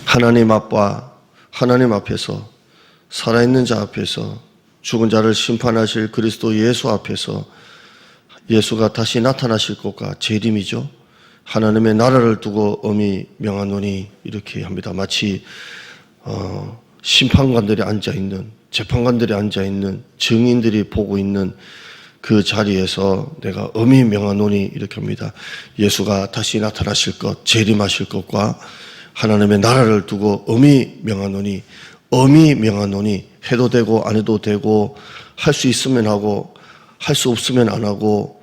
하나님 앞에서, 살아있는 자 앞에서, 죽은 자를 심판하실 그리스도 예수 앞에서 예수가 다시 나타나실 것과 재림이죠. 하나님의 나라를 두고 엄히 명하노니 이렇게 합니다. 마치 심판관들이 앉아있는, 재판관들이 앉아있는, 증인들이 보고 있는 그 자리에서 내가 엄히 명하노니 이렇게 합니다. 예수가 다시 나타나실 것, 재림하실 것과 하나님의 나라를 두고 엄히 명하노니, 엄히 명하노니, 해도 되고 안 해도 되고, 할 수 있으면 하고 할 수 없으면 안 하고,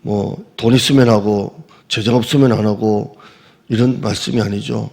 뭐 돈 있으면 하고 재정 없으면 안 하고, 이런 말씀이 아니죠.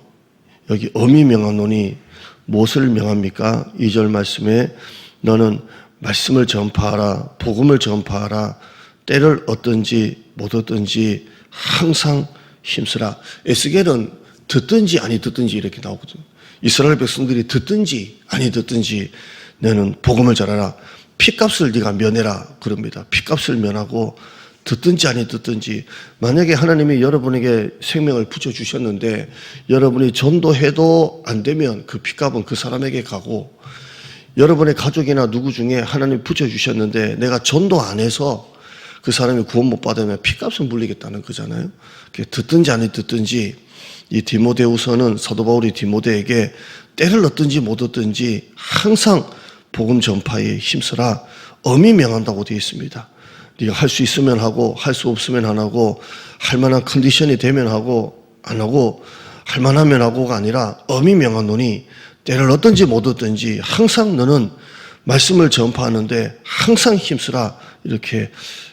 여기 엄히 명하노니 무엇을 명합니까? 2절 말씀에 너는 말씀을 전파하라, 복음을 전파하라, 때를 얻든지 못 얻든지 항상 힘쓰라. 에스겔은 듣든지 아니 듣든지 이렇게 나오거든요. 이스라엘 백성들이 듣든지 아니 듣든지 너는 복음을 전하라, 핏값을 네가 면해라 그럽니다. 핏값을 면하고 듣든지 아니 듣든지, 만약에 하나님이 여러분에게 생명을 붙여주셨는데 여러분이 전도해도 안 되면 그 핏값은 그 사람에게 가고, 여러분의 가족이나 누구 중에 하나님 붙여주셨는데 내가 전도 안 해서 그 사람이 구원 못 받으면 핏값은 물리겠다는 거잖아요. 듣든지 아니 듣든지, 이 디모데후서는 사도 바울이 디모데에게 때를 얻든지 못 얻든지 항상 복음 전파에 힘쓰라, 엄히 명한다고 되어 있습니다. 네가 할 수 있으면 하고 할 수 없으면 안 하고, 할 만한 컨디션이 되면 하고 안 하고, 할 만하면 하고가 아니라 엄히 명하노니 때를 얻든지 못 얻든지 항상 너는 말씀을 전파하는데 항상 힘쓰라 이렇게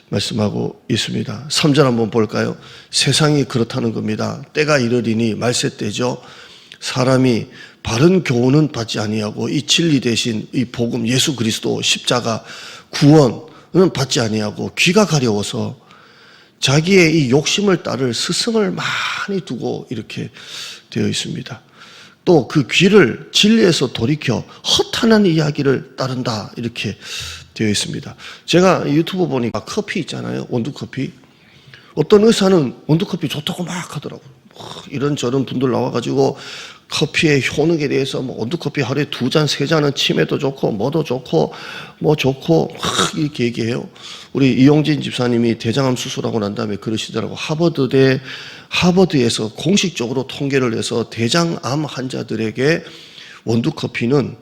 말씀하고 있습니다. 3절 한번 볼까요? 세상이 그렇다는 겁니다. 때가 이르리니 말세 때죠. 사람이 바른 교훈은 받지 아니하고 이 진리 대신 이 복음 예수 그리스도 십자가 구원은 받지 아니하고 귀가 가려워서 자기의 이 욕심을 따를 스승을 많이 두고 이렇게 되어 있습니다. 또 그 귀를 진리에서 돌이켜 허탄한 이야기를 따른다 이렇게 되어 있습니다. 제가 유튜브 보니까 커피 있잖아요. 원두커피. 어떤 의사는 원두커피 좋다고 막 하더라고요. 이런저런 분들 나와가지고 커피의 효능에 대해서 원두커피 하루에 2잔, 3잔은 치매도 좋고 뭐도 좋고 뭐 좋고 이렇게 얘기해요. 우리 이용진 집사님이 대장암 수술하고 난 다음에 그러시더라고. 하버드에서 공식적으로 통계를 해서 대장암 환자들에게 원두커피는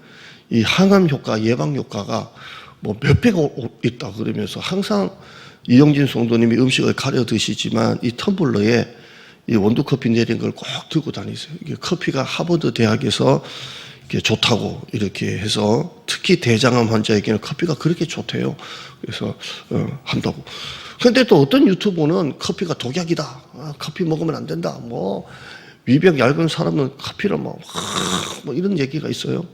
이 항암 효과, 예방 효과가 뭐 몇 배가 있다 그러면서 항상 이용진 성도님이 음식을 가려 드시지만 이 텀블러에 이 원두커피 내린 걸 꼭 들고 다니세요. 이게 커피가 하버드 대학에서 이게 좋다고 이렇게 해서 특히 대장암 환자에게는 커피가 그렇게 좋대요. 그래서 한다고. 근데 또 어떤 유튜버는 커피가 독약이다. 커피 먹으면 안 된다. 뭐 위벽 얇은 사람은 커피를 뭐 이런 얘기가 있어요.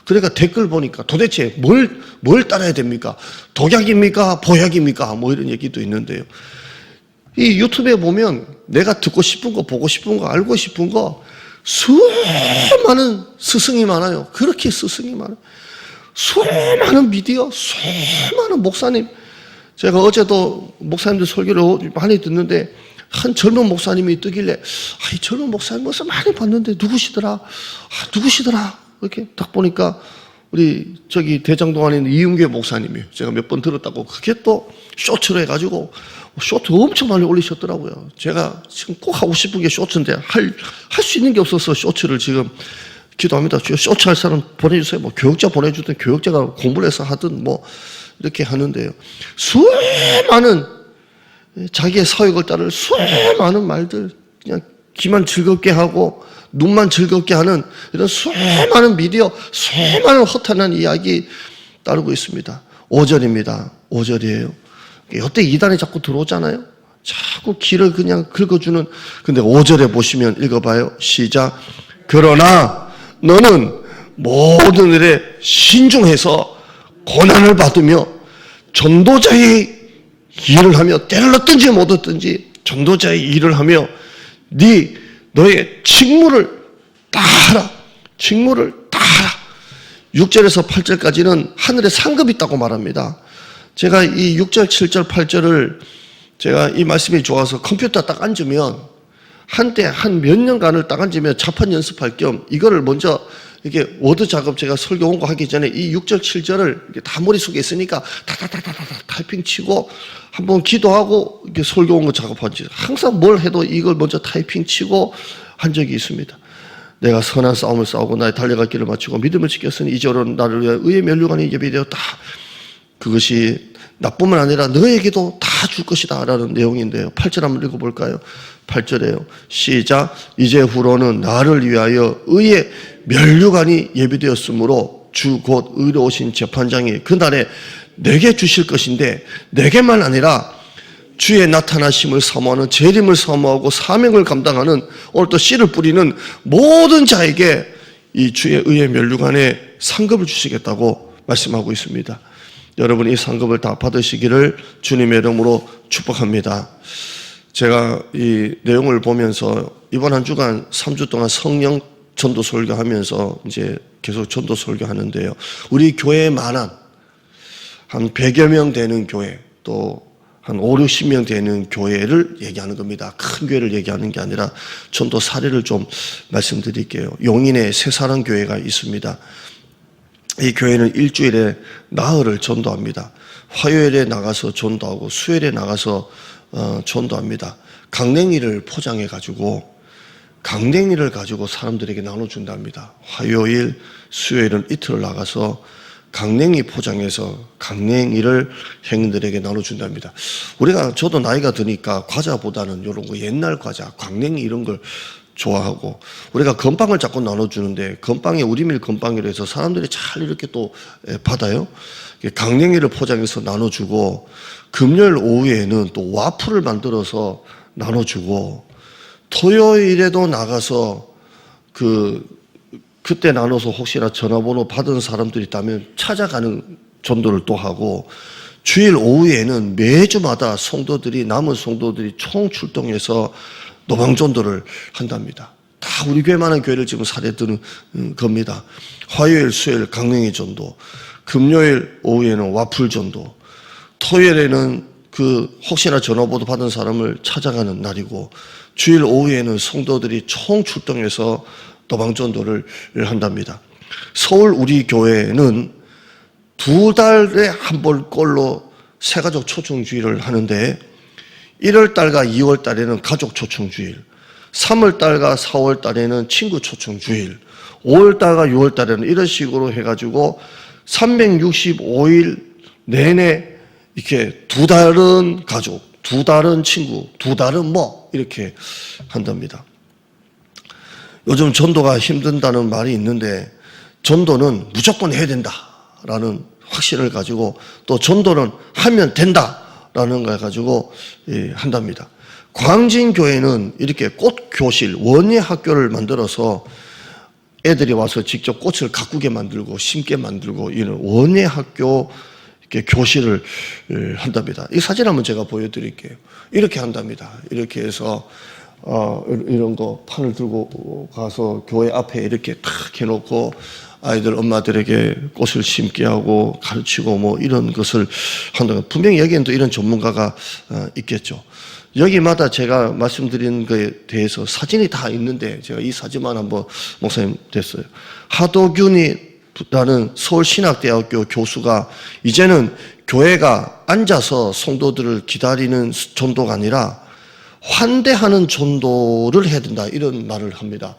그러니까 댓글 보니까 도대체 뭘 따라야 됩니까? 독약입니까? 보약입니까? 뭐 이런 얘기도 있는데요. 이 유튜브에 보면 내가 듣고 싶은 거, 보고 싶은 거, 알고 싶은 거 수많은 스승이 많아요. 그렇게 스승이 많아요. 수많은 미디어, 수많은 목사님. 제가 어제도 목사님들 설교를 많이 듣는데 한 젊은 목사님이 뜨길래 이 젊은 목사님 벌써 많이 봤는데 누구시더라? 이렇게 딱 보니까 우리 저기 대장동안에 있는 이은규 목사님이에요. 제가 몇 번 들었다고. 그게 또 쇼츠로 해가지고 쇼트 엄청 많이 올리셨더라고요. 제가 지금 꼭 하고 싶은 게 쇼츠인데 할 수 있는 게 없어서 쇼츠를 지금 기도합니다. 쇼츠 할 사람 보내주세요. 뭐 교육자 보내주든 교육자가 공부를 해서 하든 뭐 이렇게 하는데요. 수많은 자기의 사역을 따를 수많은 말들, 그냥 귀만 즐겁게 하고 눈만 즐겁게 하는 이런 수많은 미디어, 수많은 허탄한 이야기 따르고 있습니다. 5절입니다. 5절이에요. 이때 이단이 자꾸 들어오잖아요. 자꾸 길을 그냥 긁어주는. 근데 5절에 보시면 읽어봐요. 시작. 그러나 너는 모든 일에 신중해서 고난을 받으며 전도자의 일을 하며 때를 얻든지 못 얻든지 전도자의 일을 하며 너의 직무를 다하라. 직무를 다하라. 6절에서 8절까지는 하늘에 상급이 있다고 말합니다. 제가 이 6절, 7절, 8절을 제가 이 말씀이 좋아서 컴퓨터 딱 앉으면 한때 한 몇 년간을 딱 앉으면 자판 연습할 겸 이거를 먼저 이렇게 워드 작업 제가 설교 원고 하기 전에 이 6절, 7절을 다 머릿속에 있으니까 다다다다다 타이핑 치고 한번 기도하고 이렇게 설교 원고 작업하지. 항상 뭘 해도 이걸 먼저 타이핑 치고 한 적이 있습니다. 내가 선한 싸움을 싸우고 나의 달려갈 길을 마치고 믿음을 지켰으니 이제로 나를 위하여 의의 면류관이 예비되었다. 그것이 나뿐만 아니라 너에게도 다 줄 것이다 라는 내용인데요. 8절 한번 읽어볼까요? 8절에요. 시작. 이제 후로는 나를 위하여 의의 면류관이 예비되었으므로 주 곧 의로우신 재판장이 그날에 내게 주실 것인데 내게만 아니라 주의 나타나심을 사모하는 재림을 사모하고 사명을 감당하는 오늘 또 씨를 뿌리는 모든 자에게 이 주의 의의 면류관에 상급을 주시겠다고 말씀하고 있습니다. 여러분 이 상급을 다 받으시기를 주님의 이름으로 축복합니다. 제가 이 내용을 보면서 이번 한 주간 3주 동안 성령 전도 설교하면서 이제 계속 전도 설교하는데요. 우리 교회에 만한 한 100여 명 되는 교회 또 한 5, 60명 되는 교회를 얘기하는 겁니다. 큰 교회를 얘기하는 게 아니라 전도 사례를 좀 말씀드릴게요. 용인에 새사랑 교회가 있습니다. 이 교회는 일주일에 나흘을 전도합니다. 화요일에 나가서 전도하고 수요일에 나가서 전도합니다. 강냉이를 포장해가지고 강냉이를 가지고 사람들에게 나눠준답니다. 화요일, 수요일은 이틀을 나가서 강냉이 포장해서 강냉이를 행인들에게 나눠준답니다. 저도 나이가 드니까 과자보다는 이런 거 옛날 과자, 강냉이 이런 걸 좋아하고 우리가 건빵을 자꾸 나눠주는데 건빵이 우리밀 건빵이라 해서 사람들이 잘 이렇게 또 받아요. 강냉이를 포장해서 나눠주고 금요일 오후에는 또 와플을 만들어서 나눠주고 토요일에도 나가서 그때 나눠서 혹시나 전화번호 받은 사람들이 있다면 찾아가는 전도를 또 하고 주일 오후에는 매주마다 남은 성도들이 총 출동해서 노방전도를 한답니다. 다 우리 교회만한 교회를 지금 사례 드는 겁니다. 화요일, 수요일 강냉이 전도, 금요일 오후에는 와플 전도, 토요일에는 혹시나 전화번호 받은 사람을 찾아가는 날이고 주일 오후에는 성도들이 총 출동해서 노방전도를 한답니다. 서울 우리 교회는 2달에 한 번꼴로 새가족 초청주일을 하는데 1월달과 2월달에는 가족 초청주일, 3월달과 4월달에는 친구 초청주일, 5월달과 6월달에는 이런 식으로 해가지고 365일 내내 이렇게 2달은 가족, 2달은 친구, 2달은 이렇게 한답니다. 요즘 전도가 힘든다는 말이 있는데 전도는 무조건 해야 된다라는 확신을 가지고 또 전도는 하면 된다라는 걸 가지고 한답니다. 광진교회는 이렇게 꽃교실, 원예학교를 만들어서 애들이 와서 직접 꽃을 가꾸게 만들고 심게 만들고 이런 원예학교 이렇게 교실을 한답니다. 이 사진 한번 제가 보여드릴게요. 이렇게 한답니다. 이렇게 해서 이런 거 판을 들고 가서 교회 앞에 이렇게 탁 해놓고 아이들 엄마들에게 꽃을 심게 하고 가르치고 이런 것을 한다. 분명히 여기에는 또 이런 전문가가 있겠죠. 여기마다 제가 말씀드린 것에 대해서 사진이 다 있는데 제가 이 사진만 한번 목사님 됐어요. 하도균이라는 서울신학대학교 교수가 이제는 교회가 앉아서 성도들을 기다리는 전도가 아니라 환대하는 전도를 해야 된다 이런 말을 합니다.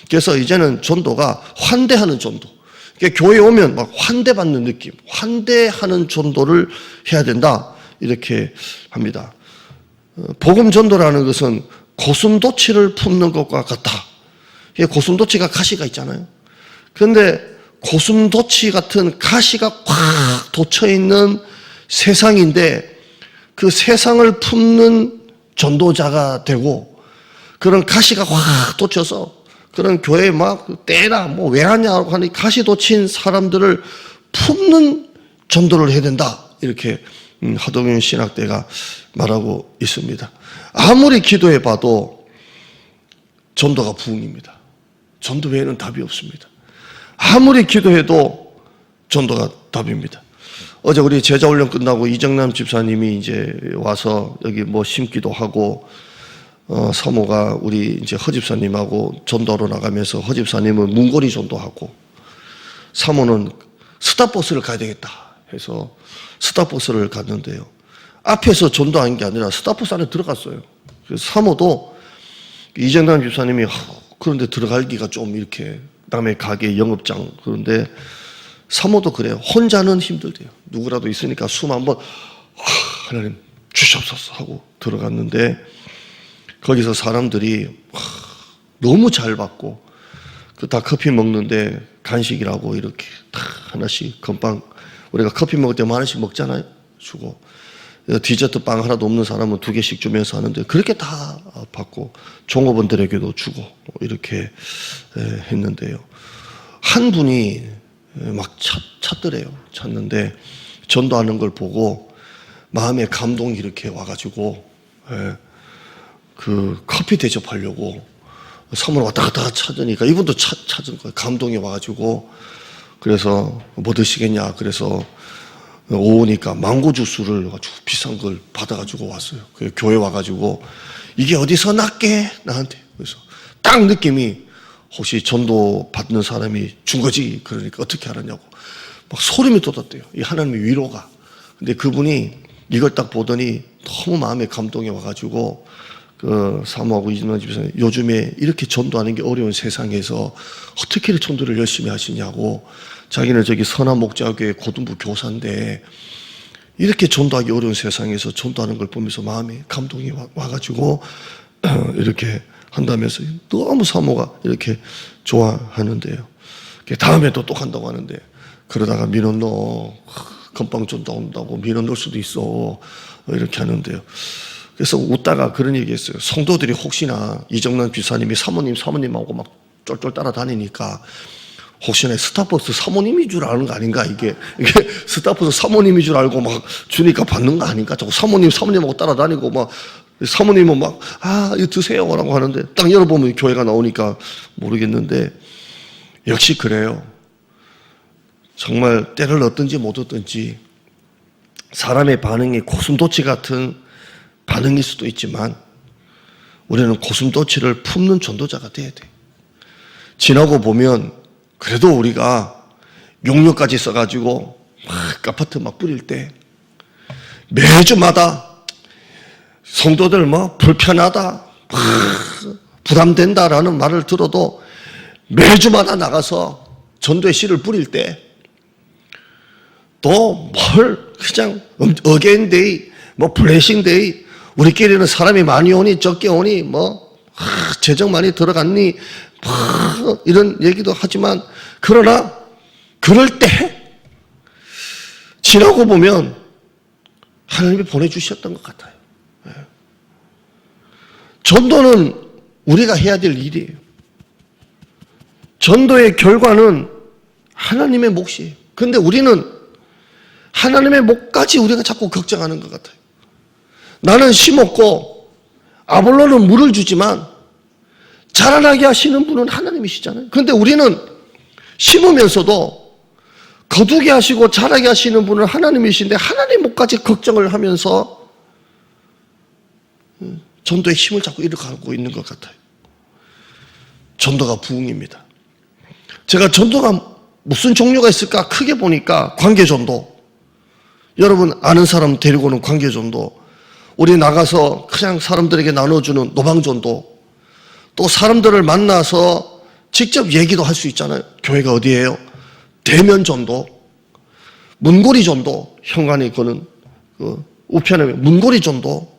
그래서 이제는 전도가 환대하는 전도. 그러니까 교회에 오면 막 환대받는 느낌, 환대하는 전도를 해야 된다 이렇게 합니다. 복음 전도라는 것은 고슴도치를 품는 것과 같다. 고슴도치가 가시가 있잖아요. 그런데 고슴도치 같은 가시가 꽉 돋쳐 있는 세상인데 그 세상을 품는 전도자가 되고 그런 가시가 확 돋쳐서 그런 교회에 막 때나 왜 하냐고 하니 가시 돋친 사람들을 품는 전도를 해야 된다 이렇게 하동윤 신학대가 말하고 있습니다. 아무리 기도해 봐도 전도가 부흥입니다. 전도 외에는 답이 없습니다. 아무리 기도해도 전도가 답입니다. 어제 우리 제자훈련 끝나고 이정남 집사님이 이제 와서 여기 심기도 하고 사모가 우리 이제 허집사님하고 전도하러 나가면서 허집사님은 문고리 전도하고 사모는 스타버스를 가야 되겠다 해서 스타버스를 갔는데요. 앞에서 전도한 게 아니라 스타버스 안에 들어갔어요. 그래서 사모도 이정남 집사님이 그런데 들어가기가 좀 이렇게 남의 가게 영업장 그런데 사모도 그래요. 혼자는 힘들대요. 누구라도 있으니까 숨 한번 하나님 주시옵소서 하고 들어갔는데 거기서 사람들이 너무 잘 받고 그 다 커피 먹는데 간식이라고 이렇게 다 하나씩 건빵 우리가 커피 먹을 때 하나씩 먹잖아요. 주고 디저트 빵 하나도 없는 사람은 2개씩 주면서 하는데 그렇게 다 받고 종업원들에게도 주고 이렇게 했는데요. 한 분이 막 찾더래요. 찾는데 전도하는 걸 보고 마음에 감동이 이렇게 와가지고 그 커피 대접하려고 사모를 왔다 갔다 찾으니까 이분도 찾은 거예요. 감동이 와가지고 그래서 뭐 드시겠냐 그래서 오니까 망고 주스를 아주 비싼 걸 받아가지고 왔어요. 교회 와가지고 이게 어디서 났게 나한테 그래서 딱 느낌이 혹시 전도 받는 사람이 준 거지 그러니까 어떻게 알았냐고 막 소름이 돋았대요. 이 하나님의 위로가. 근데 그분이 이걸 딱 보더니 너무 마음에 감동이 와가지고 그 사모하고 이진원 집사님 요즘에 이렇게 전도하는 게 어려운 세상에서 어떻게 전도를 열심히 하시냐고 자기는 저기 선한목자교회 고등부 교사인데 이렇게 전도하기 어려운 세상에서 전도하는 걸 보면서 마음에 감동이 와가지고 이렇게 한다면서 너무 사모가 이렇게 좋아하는데요. 다음에 또 간다고 하는데 그러다가 민원 넣어 건빵 전도 온다고 민원 넣을 수도 있어 이렇게 하는데요. 그래서 웃다가 그런 얘기 했어요. 성도들이 혹시나 이정남 집사님이 사모님하고 막 쫄쫄 따라다니니까 혹시나 스타버스 사모님이 줄 아는 거 아닌가 이게 스타버스 사모님이 줄 알고 막 주니까 받는 거 아닌가 자꾸 사모님하고 따라다니고 막 사모님은 막 이거 드세요 라고 하는데 딱 열어보면 교회가 나오니까 모르겠는데 역시 그래요. 정말 때를 얻든지 못 얻든지 사람의 반응이 고슴도치 같은 반응일 수도 있지만 우리는 고슴도치를 품는 전도자가 돼야 돼. 지나고 보면 그래도 우리가 용료까지 써가지고 막 아파트 막 뿌릴 때 매주마다 성도들 뭐 불편하다, 부담된다라는 말을 들어도 매주마다 나가서 전도의 씨를 뿌릴 때 또 뭘 그냥 어게인데이, 뭐 블레싱데이 우리끼리는 사람이 많이 오니 적게 오니 뭐 재정 많이 들어갔니 이런 얘기도 하지만 그러나 그럴 때 지나고 보면 하나님이 보내주셨던 것 같아요. 전도는 우리가 해야 될 일이에요. 전도의 결과는 하나님의 몫이에요. 그런데 우리는 하나님의 몫까지 우리가 자꾸 걱정하는 것 같아요. 나는 심었고 아볼로는 물을 주지만 자라나게 하시는 분은 하나님이시잖아요. 그런데 우리는 심으면서도 거두게 하시고 자라게 하시는 분은 하나님이신데 하나님 몫까지 걱정을 하면서 전도의 힘을 자꾸 잃어가고 있는 것 같아요. 전도가 부흥입니다. 제가 전도가 무슨 종류가 있을까 크게 보니까 관계전도. 여러분 아는 사람 데리고는 관계전도. 우리 나가서 그냥 사람들에게 나눠주는 노방전도. 또 사람들을 만나서 직접 얘기도 할 수 있잖아요. 교회가 어디예요? 대면전도. 문고리전도. 현관에 거는 우편에 문고리전도.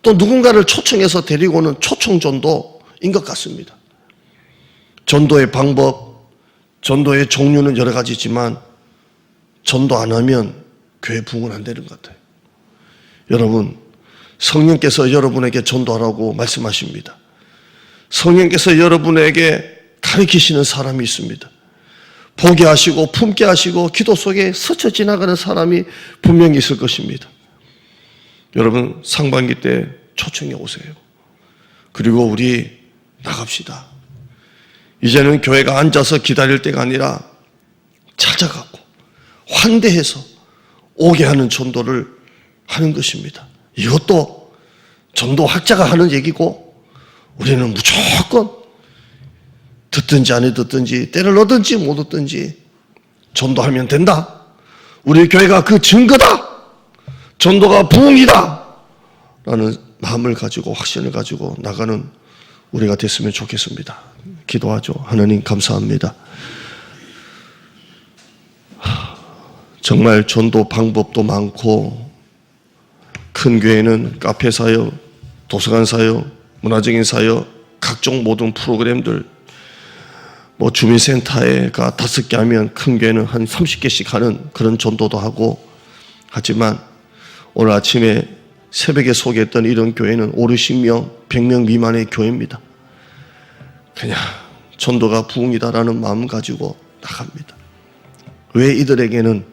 또 누군가를 초청해서 데리고는 초청전도인 것 같습니다. 전도의 방법, 전도의 종류는 여러 가지지만 전도 안 하면 교회 부흥은 안 되는 것 같아요. 여러분, 성령께서 여러분에게 전도하라고 말씀하십니다. 성령께서 여러분에게 가르치시는 사람이 있습니다. 보게 하시고 품게 하시고 기도 속에 스쳐 지나가는 사람이 분명히 있을 것입니다. 여러분 상반기 때 초청해 오세요. 그리고 우리 나갑시다. 이제는 교회가 앉아서 기다릴 때가 아니라 찾아가고 환대해서 오게 하는 전도를 하는 것입니다. 이것도 전도학자가 하는 얘기고 우리는 무조건 듣든지 안 듣든지 때를 얻든지 못 얻든지 전도하면 된다. 우리 교회가 그 증거다. 전도가 부흥이다. 라는 마음을 가지고 확신을 가지고 나가는 우리가 됐으면 좋겠습니다. 기도하죠. 하나님 감사합니다. 정말 전도 방법도 많고 큰 교회는 카페 사역, 도서관 사역, 문화적인 사역, 각종 모든 프로그램들 뭐 주민센터에가 5개 하면 큰 교회는 한 30개씩 하는 그런 전도도 하고 하지만 오늘 아침에 새벽에 소개했던 이런 교회는 5, 60명, 100명 미만의 교회입니다. 그냥 전도가 부흥이다라는 마음 가지고 나갑니다. 왜 이들에게는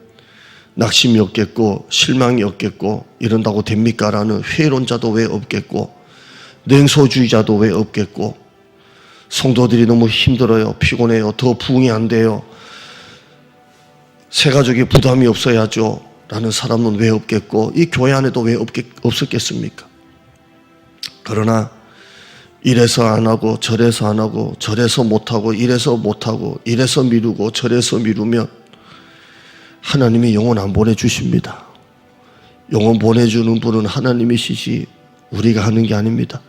낙심이 없겠고 실망이 없겠고 이런다고 됩니까? 라는 회의론자도 왜 없겠고 냉소주의자도 왜 없겠고 성도들이 너무 힘들어요. 피곤해요. 더 부흥이 안 돼요. 새 가족이 부담이 없어야죠. 라는 사람은 왜 없겠고 이 교회 안에도 왜 없었겠습니까? 그러나 이래서 안 하고 저래서 안 하고 저래서 못하고 이래서 못하고 이래서 미루고 저래서 미루면 하나님이 영혼 안 보내주십니다. 영혼 보내주는 분은 하나님이시지 우리가 하는 게 아닙니다.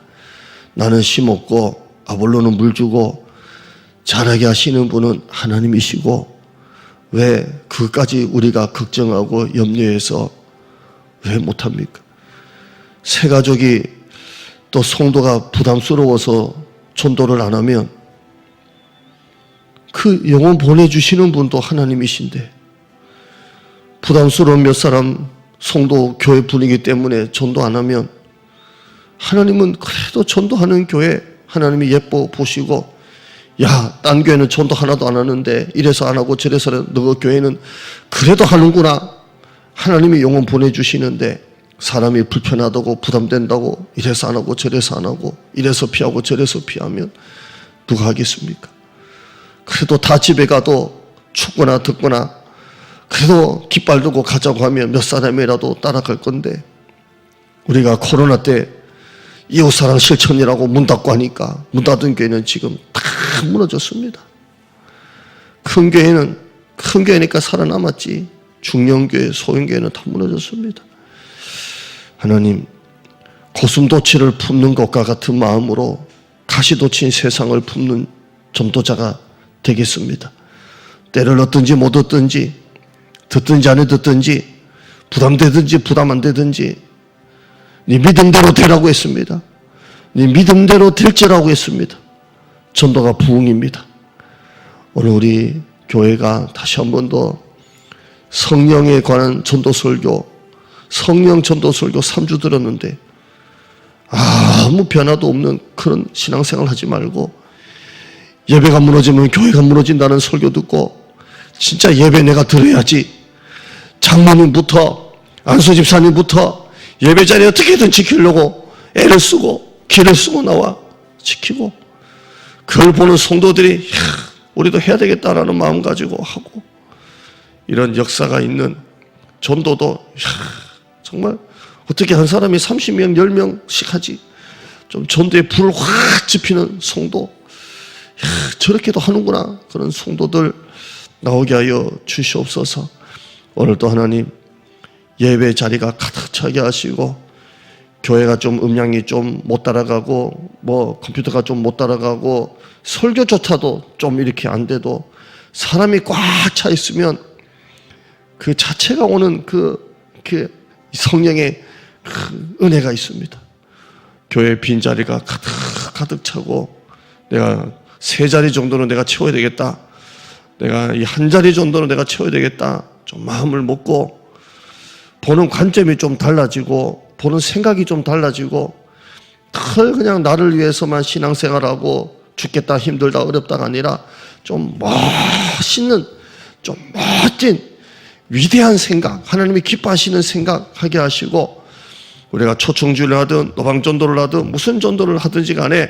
나는 심었고 아볼로는 물 주고 자라게 하시는 분은 하나님이시고 왜 그까지 우리가 걱정하고 염려해서 왜 못합니까? 새 가족이 또 성도가 부담스러워서 전도를 안 하면 그 영혼 보내주시는 분도 하나님이신데 부담스러운 몇 사람 성도 교회 분위기 때문에 전도 안 하면 하나님은 그래도 전도하는 교회 하나님이 예뻐 보시고 야, 딴 교회는 전도 하나도 안 하는데 이래서 안 하고 저래서 너 교회는 그래도 하는구나. 하나님이 영혼 보내주시는데 사람이 불편하다고 부담된다고 이래서 안 하고 저래서 안 하고 이래서 피하고 저래서 피하면 누가 하겠습니까? 그래도 다 집에 가도 춥거나 덥거나 그래도 깃발 들고 가자고 하면 몇 사람이라도 따라갈 건데 우리가 코로나 때 이웃사랑 실천이라고 문 닫고 하니까 문 닫은 교회는 지금 다 무너졌습니다. 큰 교회니까 살아남았지 중형교회, 소형교회는 다 무너졌습니다. 하나님 고슴도치를 품는 것과 같은 마음으로 가시돋친 세상을 품는 전도자가 되겠습니다. 때를 얻든지 못 얻든지 듣든지 안 듣든지 부담되든지 부담 안 되든지 네 믿음대로 되라고 했습니다. 네 믿음대로 될지라고 했습니다. 전도가 부흥입니다. 오늘 우리 교회가 다시 한 번 더 성령에 관한 전도 설교, 성령 전도 설교 3주 들었는데 아무 변화도 없는 그런 신앙생활 하지 말고 예배가 무너지면 교회가 무너진다는 설교 듣고 진짜 예배 내가 들어야지 장로님부터 안수 집사님부터 예배 자리 어떻게든 지키려고 애를 쓰고 기를 쓰고 나와 지키고 그걸 보는 성도들이 우리도 해야 되겠다라는 마음 가지고 하고 이런 역사가 있는 전도도 정말 어떻게 한 사람이 30명 10명씩 하지 좀 전도에 불을 확 지피는 성도 저렇게도 하는구나 그런 성도들 나오게 하여 주시옵소서. 오늘도 하나님 예배 자리가 가득 차게 하시고 교회가 좀 음량이 좀 못 따라가고 뭐 컴퓨터가 좀 못 따라가고 설교조차도 좀 이렇게 안 돼도 사람이 꽉 차 있으면 그 자체가 오는 그 성령의 은혜가 있습니다. 교회 빈자리가 가득 차고 내가 3자리 정도는 내가 채워야 되겠다. 내가 이 한 자리 정도는 내가 채워야 되겠다. 좀 마음을 먹고 보는 관점이 좀 달라지고 보는 생각이 좀 달라지고 그냥 나를 위해서만 신앙생활하고 죽겠다 힘들다 어렵다가 아니라 좀 멋있는 좀 멋진 위대한 생각 하나님이 기뻐하시는 생각하게 하시고 우리가 초청주를 하든 노방전도를 하든 무슨 전도를 하든지 간에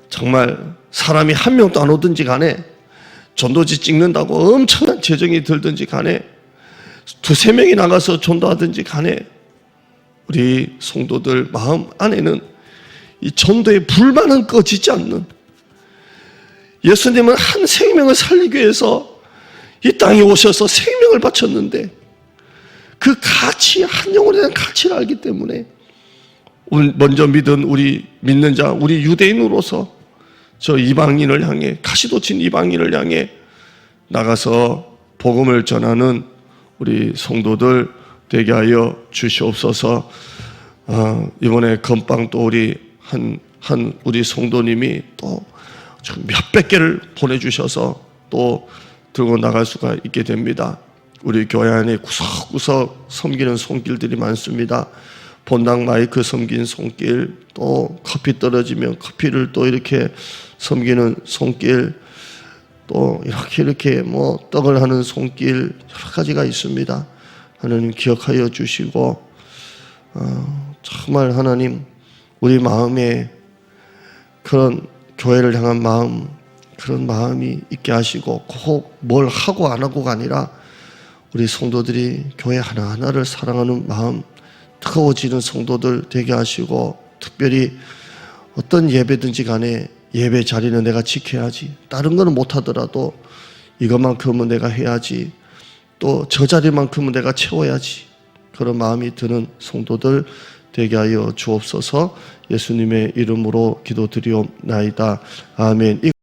정말 사람이 한 명도 안 오든지 간에 전도지 찍는다고 엄청난 재정이 들든지 간에 2-3명이 나가서 전도하든지 간에 우리 성도들 마음 안에는 이 전도의 불만은 꺼지지 않는, 예수님은 한 생명을 살리기 위해서 이 땅에 오셔서 생명을 바쳤는데 그 가치, 한 영혼에 대한 가치를 알기 때문에 먼저 믿은 우리 믿는 자, 우리 유대인으로서 저 이방인을 향해, 가시돋친 이방인을 향해 나가서 복음을 전하는 우리 성도들 되게 하여 주시옵소서. 이번에 건빵 또 우리 한 우리 성도님이 또 몇백 개를 보내주셔서 또 들고 나갈 수가 있게 됩니다. 우리 교회 안에 구석구석 섬기는 손길들이 많습니다. 본당 마이크 섬긴 손길, 또 커피 떨어지면 커피를 또 이렇게 섬기는 손길, 또 이렇게 뭐 떡을 하는 손길, 여러 가지가 있습니다. 하나님 기억하여 주시고, 정말 하나님 우리 마음에 그런 교회를 향한 마음, 그런 마음이 있게 하시고, 꼭 뭘 하고 안 하고가 아니라 우리 성도들이 교회 하나하나를 사랑하는 마음, 뜨거워지는 성도들 되게 하시고, 특별히 어떤 예배든지 간에 예배 자리는 내가 지켜야지, 다른 거는 못하더라도 이것만큼은 내가 해야지, 또 저 자리만큼은 내가 채워야지, 그런 마음이 드는 성도들 되게 하여 주옵소서. 예수님의 이름으로 기도드리옵나이다. 아멘.